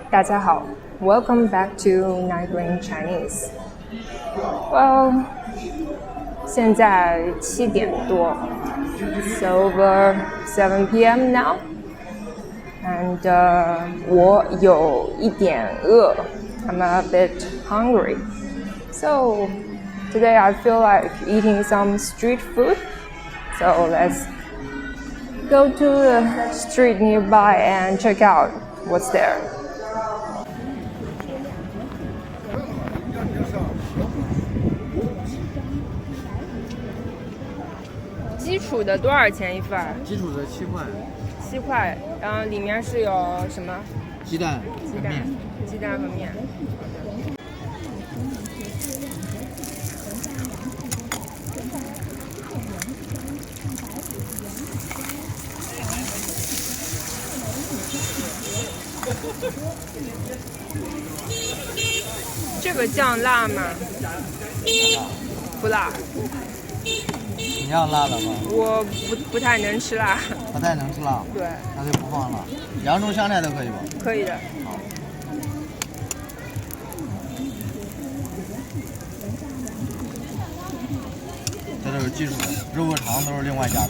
大家好 Welcome back to Nightwing Chinese. Well, 现在7点多 It's over 7 p.m. now. And 我有一点饿 I'm a bit hungry. So today I feel like eating some street food. So let's go to the street nearby and check out what's there. 基础的多少钱一份？基础的7块。7块，然后里面是有什么？鸡蛋和面。这个酱辣吗？不辣。你要辣的吗？我不太能吃辣。不太能吃辣？对。那就不放辣。洋葱香菜都可以吧？可以的。好。这都是基础的，肉和肠都是另外加的。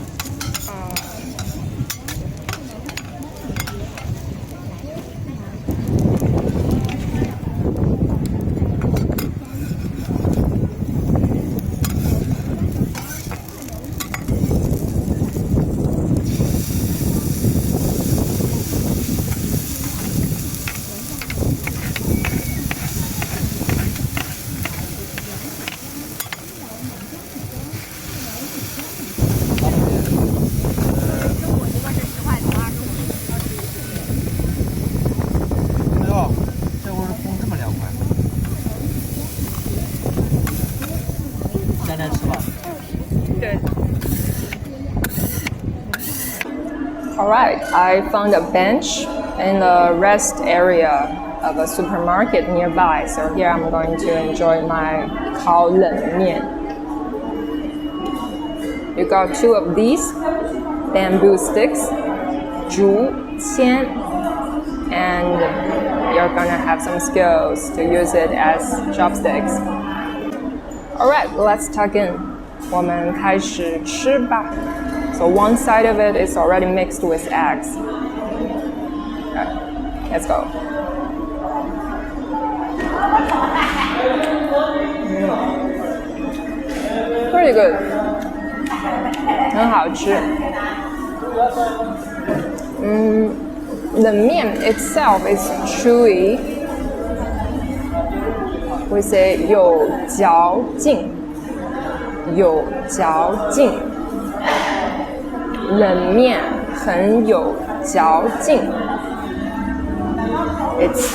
Alright, I found a bench in the rest area of a supermarket nearby. So here I'm going to enjoy my 烤冷面. You got 2 of these bamboo sticks, 竹签, and you're gonna have some skills to use it as chopsticks. Alright, let's tuck in. 我们开始吃吧。So one side of it is already mixed with eggs. Okay, let's go. Pretty good. 很好吃。The 面 itself is chewy. We say 有嚼劲。冷面很有嚼劲 It's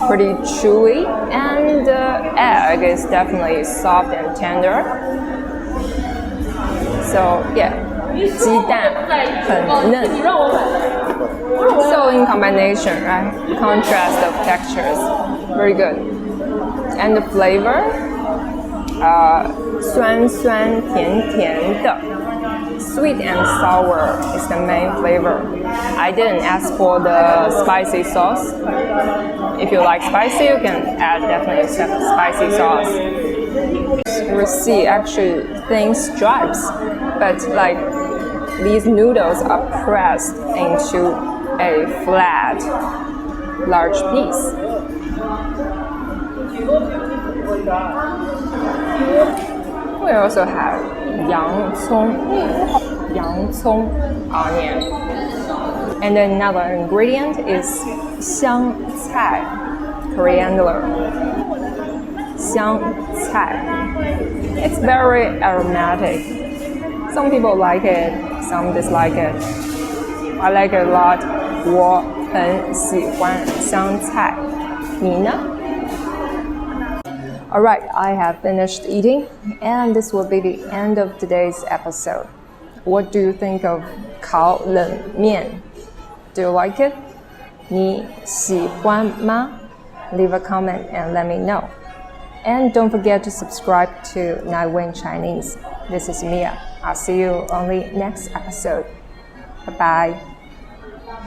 pretty chewy and the egg is definitely soft and tender. So yeah, 鸡蛋很嫩 So in combination, right? Contrast of textures, very good. And the flavor, 酸酸甜甜的Sweet and sour is the main flavor. I didn't ask for the spicy sauce. If you like spicy, you can add definitely spicy sauce. You see actually thin stripes, but like these noodles are pressed into a flat, large piece. We also have 洋葱 onion. And another ingredient is 香菜 coriander. 香菜 It's very aromatic. Some people like it, some dislike it. I like it a lot. 我很喜欢香菜。你呢？Alright, I have finished eating, and this will be the end of today's episode. What do you think of 烤冷面? Do you like it? 你喜欢吗? Leave a comment and let me know. And don't forget to subscribe to Nightwing Chinese. This is Mia. I'll see you on the next episode. Bye-bye.